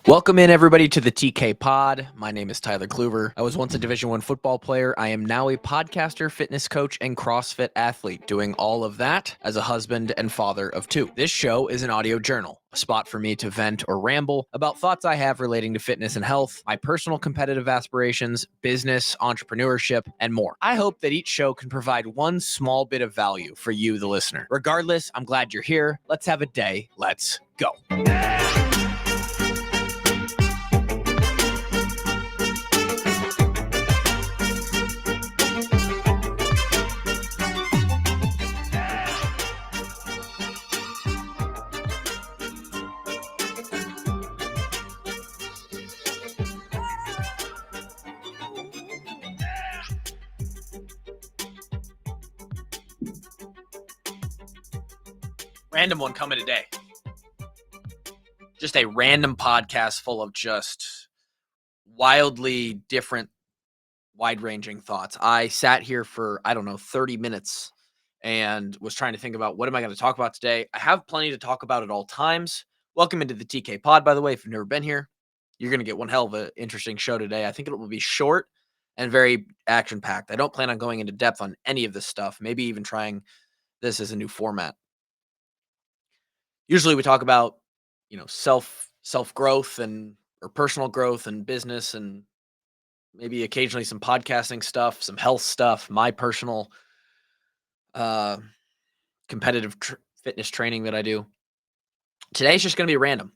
Welcome in everybody to the TK Pod. My name is Tyler Kluver. I was once a Division I football player. I am now a podcaster, fitness coach, and CrossFit athlete, doing all of that as a husband and father of two. This show is an audio journal, a spot for me to vent or ramble about thoughts I have relating to fitness and health, my personal competitive aspirations, business, entrepreneurship, and more. I hope that each show can provide one small bit of value for you, the listener. Regardless, I'm glad you're here. Let's have a day. Let's go. Random one coming today. Just a random podcast full of just wildly different, wide-ranging thoughts. I sat here for, 30 minutes and was trying to think about what am I going to talk about today. I have plenty to talk about at all times. Welcome into the TK Pod, by the way. If you've never been here, you're going to get one hell of an interesting show today. I think it will be short and very action-packed. I don't plan on going into depth on any of this stuff, maybe even trying this as a new format. Usually we talk about, self-growth or personal growth and business and maybe occasionally some podcasting stuff, some health stuff, my personal uh, competitive fitness training that I do. Today's just going to be random.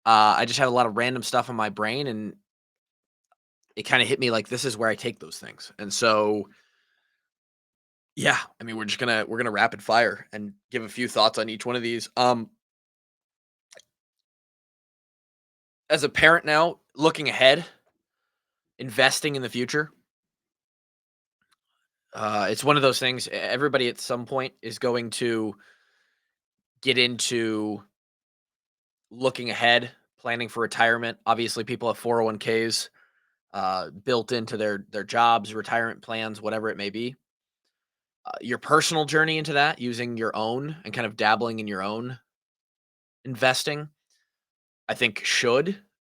I just have a lot of random stuff in my brain, and it kind of hit me like this is where I take those things. And so, yeah, we're gonna rapid fire and give a few thoughts on each one of these. As a parent now, looking ahead, investing in the future. It's one of those things. Everybody at some point is going to get into looking ahead, planning for retirement. Obviously, people have 401ks built into their jobs, retirement plans, whatever it may be. Your personal journey into that, using your own and kind of dabbling in your own investing, I think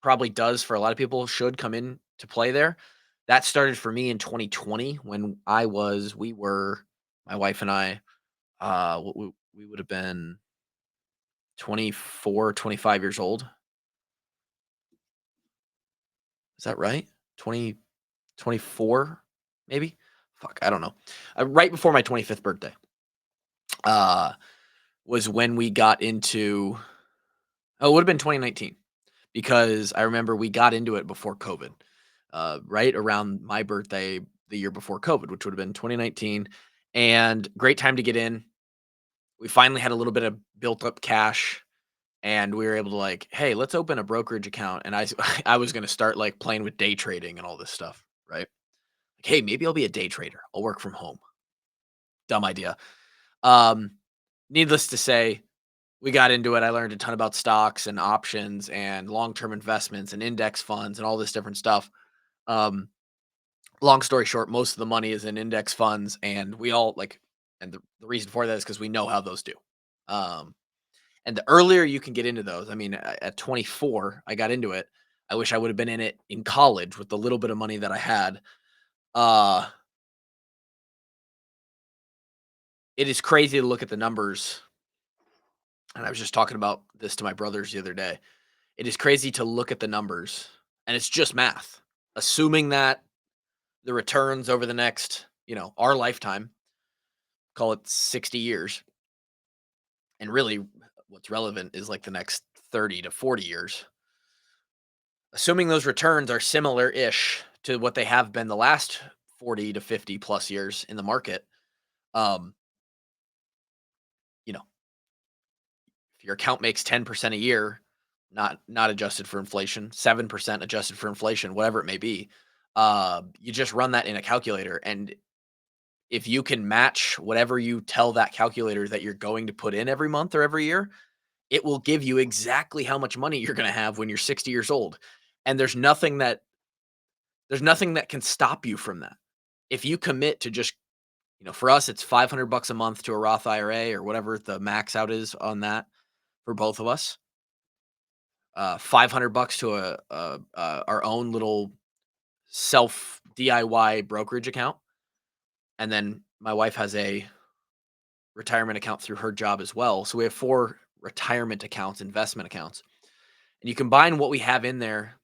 probably does for a lot of people, should come in to play there. That started for me in 2020 when my wife and I, we would have been 24, 25 years old. Is that right? 20, 24, maybe? Fuck, I don't know. Right before my 25th birthday was when we got into, it would have been 2019 because I remember we got into it before COVID, right around my birthday, the year before COVID, which would have been 2019, and great time to get in. We finally had a little bit of built up cash, and we were able to hey, let's open a brokerage account. And I was going to start playing with day trading and all this stuff, right? Hey, maybe I'll be a day trader. I'll work from home. Dumb idea. Needless to say, we got into it. I learned a ton about stocks and options and long-term investments and index funds and all this different stuff. Long story short, most of the money is in index funds, and we all and the reason for that is because we know how those do. And the earlier you can get into those, at 24, I got into it. I wish I would have been in it in college with the little bit of money that I had. It is crazy to look at the numbers. And I was just talking about this to my brothers the other day. It is crazy to look at the numbers, and it's just math. Assuming that the returns over the next, our lifetime, call it 60 years. And really what's relevant is the next 30 to 40 years. Assuming those returns are similar-ish to what they have been the last 40 to 50 plus years in the market, if your account makes 10% a year, not adjusted for inflation, 7% adjusted for inflation, whatever it may be, you just run that in a calculator. And if you can match whatever you tell that calculator that you're going to put in every month or every year, it will give you exactly how much money you're going to have when you're 60 years old. And there's nothing that can stop you from that. If you commit to just, for us, it's $500 a month to a Roth IRA or whatever the max out is on that for both of us. $500 to our own little self DIY brokerage account, and then my wife has a retirement account through her job as well. So we have 4 retirement accounts, investment accounts. And you combine what we have in there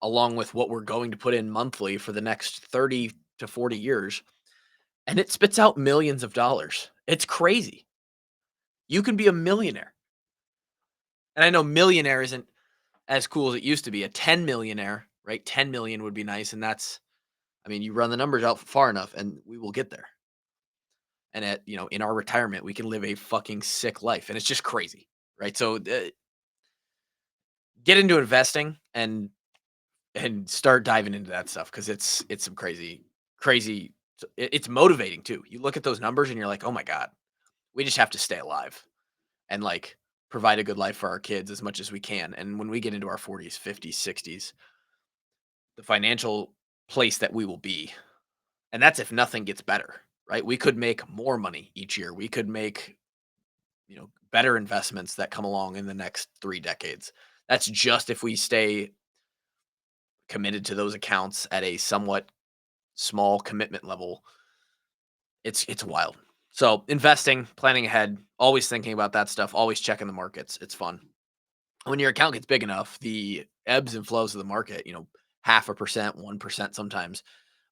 along with what we're going to put in monthly for the next 30 to 40 years, and it spits out millions of dollars. It's crazy. You can be a millionaire. And I know millionaire isn't as cool as it used to be. A 10 millionaire, right? 10 million would be nice. And that's, I mean, you run the numbers out far enough and we will get there. And in our retirement, we can live a fucking sick life. And it's just crazy, right? So get into investing and start diving into that stuff because it's some crazy. It's motivating too. You look at those numbers and you're like, oh my god, we just have to stay alive and like provide a good life for our kids as much as we can. And when we get into our 40s, 50s, 60s, the financial place that we will be, and that's if nothing gets better, right? We could make more money each year. We could make better investments that come along in the next 3 decades. That's just if we stay committed to those accounts at a somewhat small commitment level. It's wild. So investing, planning ahead, always thinking about that stuff, always checking the markets. It's fun. When your account gets big enough, the ebbs and flows of the market, 0.5%, 1% sometimes,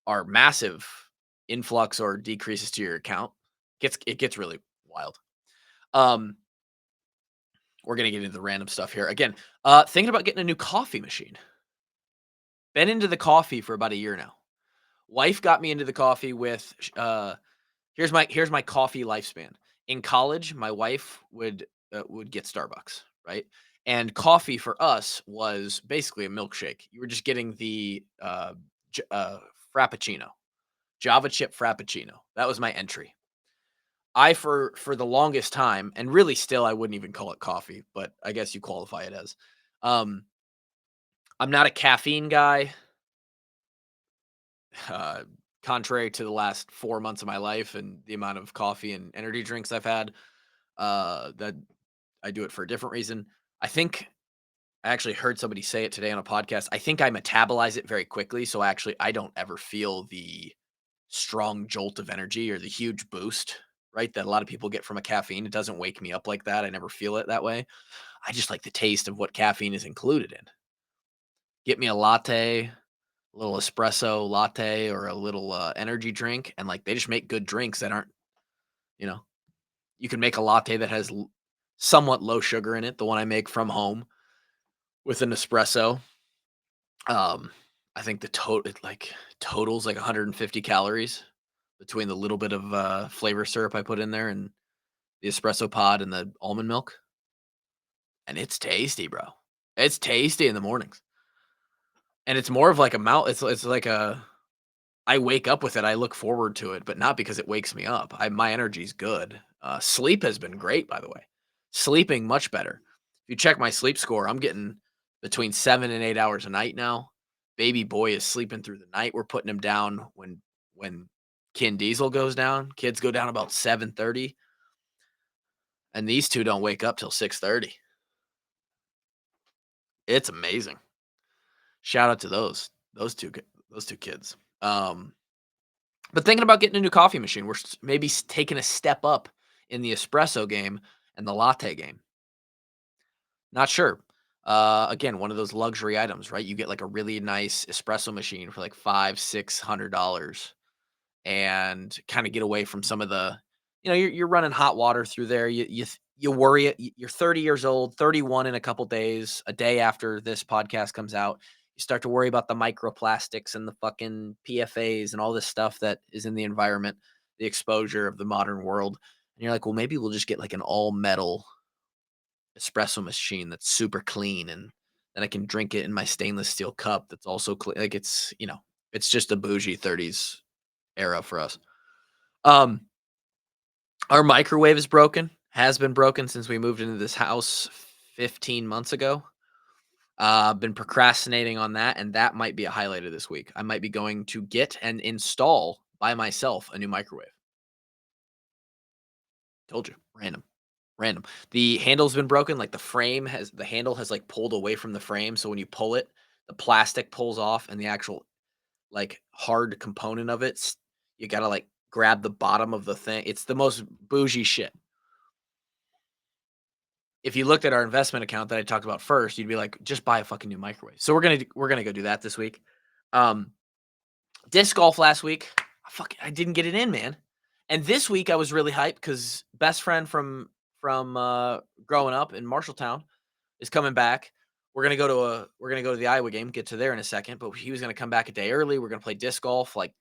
are massive influx or decreases to your account. It gets really wild. Um, we're gonna get into the random stuff here. Again, thinking about getting a new coffee machine. Been into the coffee for about a year now. Wife got me into the coffee with here's my coffee lifespan. In college, my wife would get Starbucks, right? And coffee for us was basically a milkshake. You were just getting the frappuccino, Java chip frappuccino. That was my entry. I for the longest time, and really still, I wouldn't even call it coffee, but I guess you qualify it as. Um, I'm not a caffeine guy. Uh, Contrary to the last 4 months of my life and the amount of coffee and energy drinks I've had, that I do it for a different reason. I think I actually heard somebody say it today on a podcast. I think I metabolize it very quickly, so actually I don't ever feel the strong jolt of energy or the huge boost, right? That a lot of people get from a caffeine. It doesn't wake me up like that. I never feel it that way. I just like the taste of what caffeine is included in. Get me a latte, a little espresso latte, or a little energy drink, and like they just make good drinks that aren't, you know, you can make a latte that has somewhat low sugar in it. The one I make from home with an espresso. Um, I think the total totals like 150 calories between the little bit of flavor syrup I put in there and the espresso pod and the almond milk, and it's tasty, bro. It's tasty in the mornings, and it's more of like a mouth. It's like a I wake up with it. I look forward to it, but not because it wakes me up. My energy's good. Sleep has been great, by the way. Sleeping much better. If you check my sleep score, I'm getting between 7 and 8 hours a night now. Baby boy is sleeping through the night. We're putting him down when Kin Diesel goes down. Kids go down about 7:30, and these two don't wake up till 6:30. It's amazing. Shout out to those two kids. But thinking about getting a new coffee machine, we're maybe taking a step up in the espresso game and the latte game. Not sure. Again, one of those luxury items, right? You get like a really nice espresso machine for like $500-600, and kind of get away from some of the, you're running hot water through there. You worry it. You're 30 years old, 31 in a couple days, a day after this podcast comes out. You start to worry about the microplastics and the fucking PFAs and all this stuff that is in the environment, the exposure of the modern world. And you're like, well, maybe we'll just get like an all metal espresso machine that's super clean, and then I can drink it in my stainless steel cup that's also clean. Like it's just a bougie 30s era for us. Um, our microwave is broken, has been broken since we moved into this house 15 months ago. Been procrastinating on that, and that might be a highlight of this week. I might be going to get and install by myself a new microwave. Told you, random. Random. The handle's been broken, like, the handle has, like, pulled away from the frame, so when you pull it, the plastic pulls off and the actual, like, hard component of it, you gotta, like, grab the bottom of the thing. It's the most bougie shit. If you looked at our investment account that I talked about first, you'd be like, "Just buy a fucking new microwave." So we're gonna go do that this week. Um, Disc golf last week, I didn't get it in, man. And this week I was really hyped because best friend from growing up in Marshalltown is coming back. We're gonna go to the Iowa game, get to there in a second, but he was gonna come back a day early. We're gonna play disc golf, like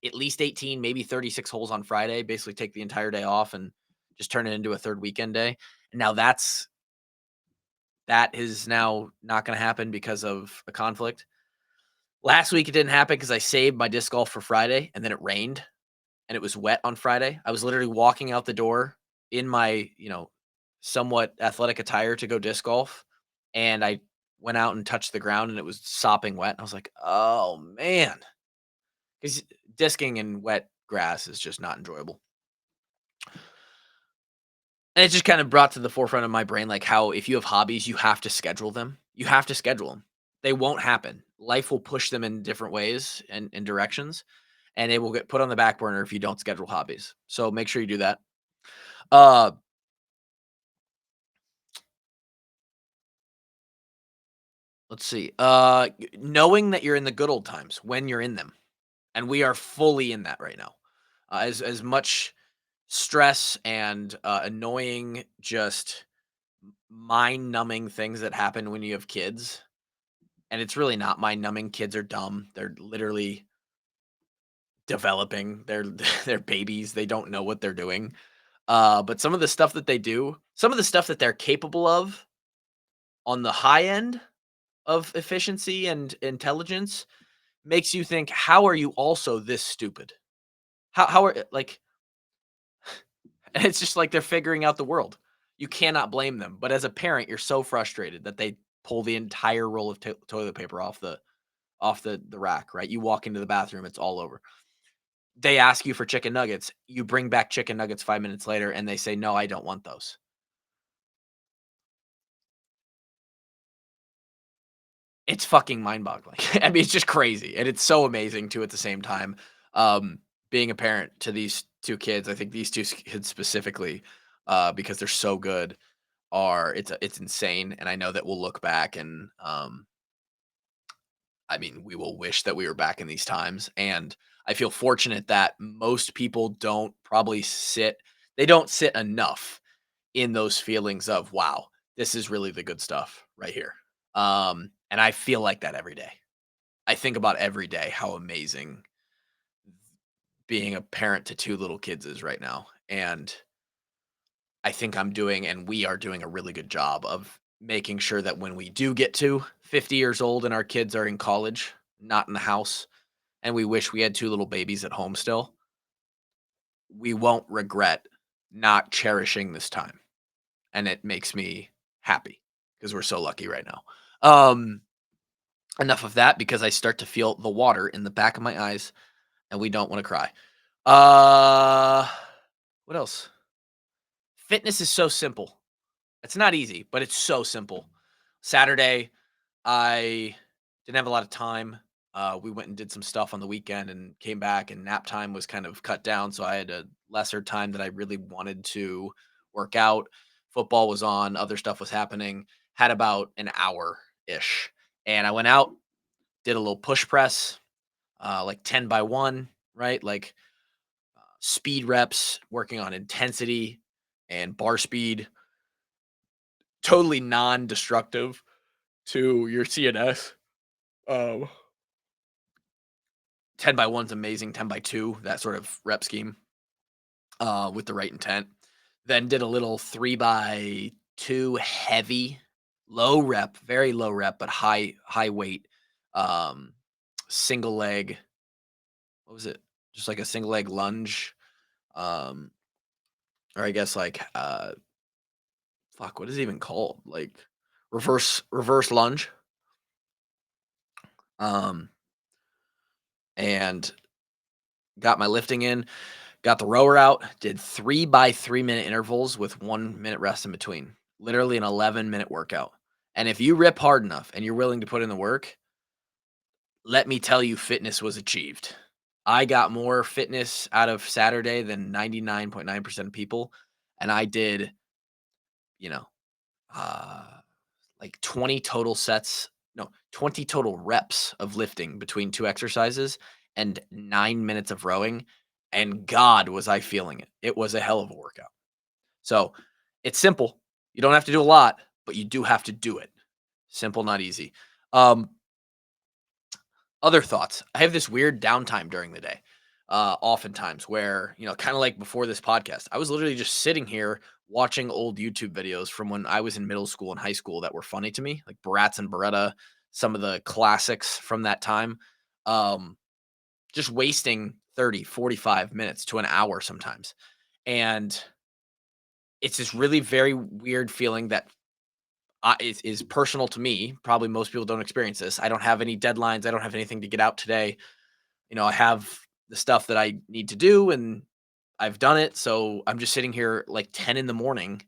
at least 18, maybe 36 holes on Friday, basically take the entire day off and just turn it into a third weekend day. And now that is now not gonna happen because of a conflict. Last week it didn't happen because I saved my disc golf for Friday and then it rained and it was wet on Friday. I was literally walking out the door in my, somewhat athletic attire to go disc golf, and I went out and touched the ground and it was sopping wet. I was like, "Oh man." Cuz discing in wet grass is just not enjoyable. And it just kind of brought to the forefront of my brain like how if you have hobbies, you have to schedule them. You have to schedule them. They won't happen. Life will push them in different ways and directions, and they will get put on the back burner if you don't schedule hobbies. So make sure you do that. Uh, let's see. Knowing that you're in the good old times when you're in them, and we are fully in that right now. As much stress and annoying, just mind numbing things that happen when you have kids. And it's really not mind numbing. Kids are dumb. They're literally developing. They're babies. They don't know what they're doing. But some of the stuff that they do, some of the stuff that they're capable of on the high end of efficiency and intelligence makes you think, how are you also this stupid? How are like it's just like they're figuring out the world. You cannot blame them. But as a parent, you're so frustrated that they pull the entire roll of toilet paper off the rack, right? You walk into the bathroom, it's all over. They ask you for chicken nuggets. You bring back chicken nuggets 5 minutes later, and they say, "No, I don't want those." It's fucking mind-boggling. I mean, it's just crazy, and it's so amazing too at the same time. Being a parent to these 2 kids, I think these 2 kids specifically, because they're so good, it's insane, and I know that we'll look back and, I mean, we will wish that we were back in these times, and I feel fortunate that most people don't sit enough in those feelings of, "Wow, this is really the good stuff right here." And I feel like that every day. I think about every day how amazing being a parent to 2 little kids is right now, and I think I'm doing and we are doing a really good job of making sure that when we do get to 50 years old and our kids are in college, not in the house, and we wish we had 2 little babies at home still, we won't regret not cherishing this time, and it makes me happy because 'cause we're so lucky right now. Enough of that because I start to feel the water in the back of my eyes, and we don't wanna cry. Uh, what else? Fitness is so simple. It's not easy, but it's so simple. Saturday, I didn't have a lot of time. We went and did some stuff on the weekend and came back, and nap time was kind of cut down. So I had a lesser time that I really wanted to work out. Football was on, other stuff was happening. Had about an hour ish. And I went out, did a little push press, like 10 by 1, right? Like speed reps, working on intensity and bar speed, totally non destructive to your CNS. 10 by 1's amazing, 10 by 2, that sort of rep scheme, with the right intent. Then did a little 3 by 2 heavy, low rep, very low rep, but high weight, um, single leg, what was it? Just like a single leg lunge, um, or I guess like, fuck, what is it even called? Like reverse lunge, um, and got my lifting in. Got the rower out, did 3 by 3 minute intervals with 1 minute rest in between. Literally an 11-minute workout. And if you rip hard enough and you're willing to put in the work, let me tell you, fitness was achieved. I got more fitness out of Saturday than 99.9% of people. And I did, you know, uh, like 20 total sets, no, 20 total reps of lifting between two exercises and 9 minutes of rowing. And God, was I feeling it. It was a hell of a workout. So it's simple. You don't have to do a lot, but you do have to do it. Simple, not easy. Um, Other thoughts. I have this weird downtime during the day, oftentimes where, kind of like before this podcast, I was literally just sitting here watching old YouTube videos from when I was in middle school and high school that were funny to me, like Bratz and Beretta, some of the classics from that time. Um, just wasting 30, 45 minutes to an hour sometimes. And it's this really very weird feeling that is personal to me. Probably most people don't experience this. I don't have any deadlines. I don't have anything to get out today. I have the stuff that I need to do and I've done it. So I'm just sitting here like 10 in the morning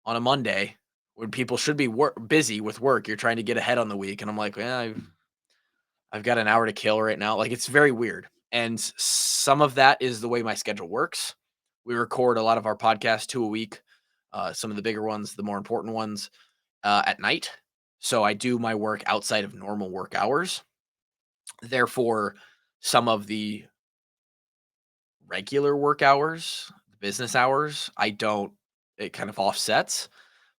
on a Monday when people should be busy with work. You're trying to get ahead on the week. And I'm like, I've got an hour to kill right now. Like it's very weird. And some of that is the way my schedule works. We record a lot of our podcasts 2 a week, some of the bigger ones, the more important ones at night. So I do my work outside of normal work hours. Therefore, some of the regular work hours, business hours, it kind of offsets,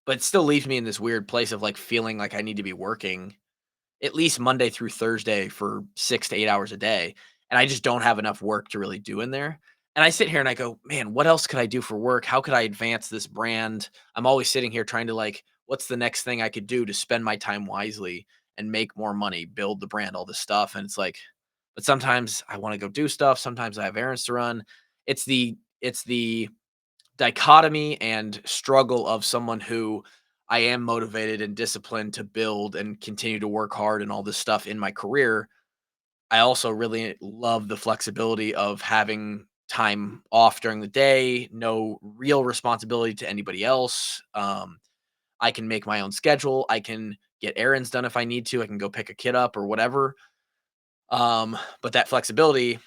but it still leaves me in this weird place of like feeling like I need to be working at least Monday through Thursday for 6 to 8 hours a day. And I just don't have enough work to really do in there. And I sit here and I go, man, what else could I do for work? How could I advance this brand? I'm always sitting here trying to like, what's the next thing I could do to spend my time wisely and make more money, build the brand, all this stuff. And it's like, but sometimes I want to go do stuff. Sometimes I have errands to run. It's the dichotomy and struggle of someone who I am motivated and disciplined to build and continue to work hard and all this stuff in my career. I also really love the flexibility of having time off during the day, no real responsibility to anybody else. I can make my own schedule. I can get errands done if I need to. I can go pick a kid up or whatever. But that flexibility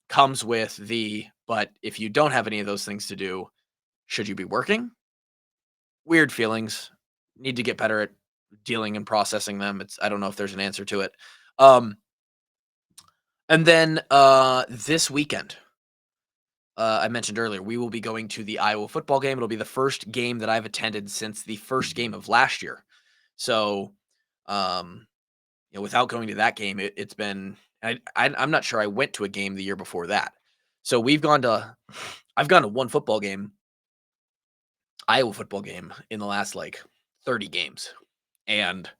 comes with but if you don't have any of those things to do, should you be working? Weird feelings. Need to get better at dealing and processing them. I don't know if there's an answer to it. Um, and then this weekend, I mentioned earlier, we will be going to the Iowa football game. It'll be the first game that I've attended since the first game of last year. So, um, without going to that game, it's been. I'm not sure I went to a game the year before that. So I've gone to one football game, Iowa football game in the last like 30 games, and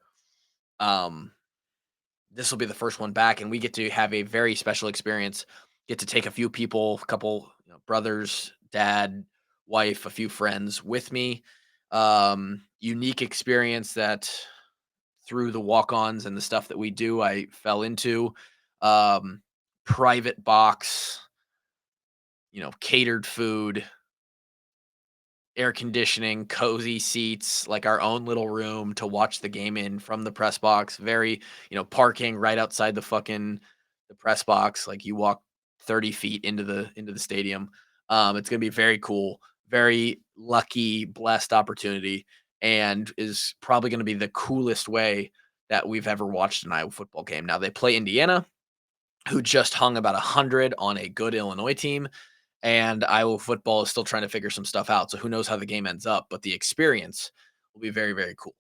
um, this will be the first one back, and we get to have a very special experience. Get to take a few people, a couple brothers, dad, wife, a few friends with me. Unique experience that through the walk-ons and the stuff that we do, I fell into. Um, Private box, catered food, air conditioning, cozy seats, like our own little room to watch the game in from the press box. Very, parking right outside the press box. Like you walk 30 feet into the stadium. It's gonna be very cool, very lucky, blessed opportunity, and is probably gonna be the coolest way that we've ever watched an Iowa football game. Now they play Indiana, who just hung about 100 on a good Illinois team, and Iowa football is still trying to figure some stuff out. So who knows how the game ends up, but the experience will be very, very cool.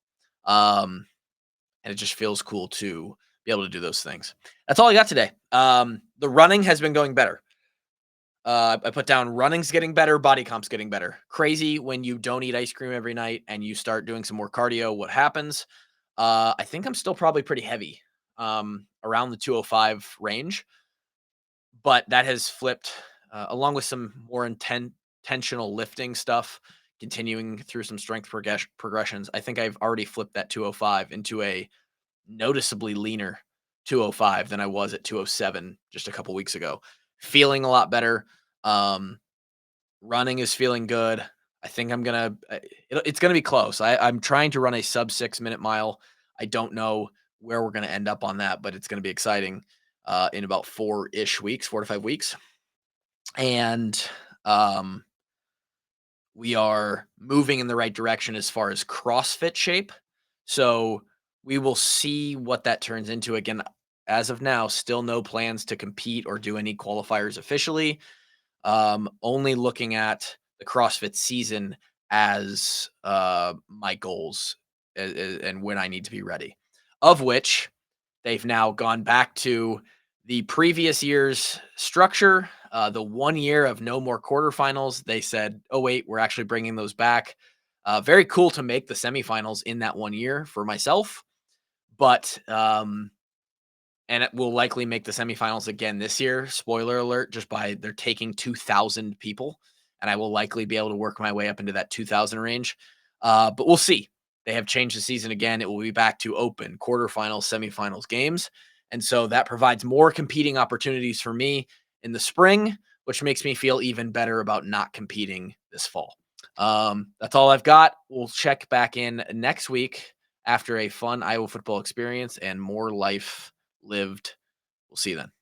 Um, and it just feels cool to be able to do those things. That's all I got today. The running has been going better. I put down running's getting better, body comp's getting better. Crazy when you don't eat ice cream every night and you start doing some more cardio, what happens? I think I'm still probably pretty heavy, around the 205 range, but that has flipped, along with some more intentional lifting stuff, continuing through some strength progressions. I think I've already flipped that 205 into a noticeably leaner 205 than I was at 207 just a couple weeks ago. Feeling a lot better. Um, Running is feeling good. I think it's gonna be close. I'm trying to run a sub 6-minute mile. I don't know where we're gonna end up on that, but it's gonna be exciting in about 4-ish weeks, 4 to 5 weeks. And um, we are moving in the right direction as far as CrossFit shape. So we will see what that turns into. Again, as of now, still no plans to compete or do any qualifiers officially. Only looking at the CrossFit season as my goals and when I need to be ready. Of which they've now gone back to the previous year's structure. The 1 year of no more quarterfinals, they said, "Oh wait, we're actually bringing those back." Very cool to make the semifinals in that 1 year for myself, but and it will likely make the semifinals again this year. Spoiler alert, just by they're taking 2,000 people, and I will likely be able to work my way up into that 2,000 range. But we'll see. They have changed the season again. It will be back to open quarterfinals, semifinals games. And so that provides more competing opportunities for me in the spring, which makes me feel even better about not competing this fall. That's all I've got. We'll check back in next week after a fun Iowa football experience and more life lived. We'll see you then.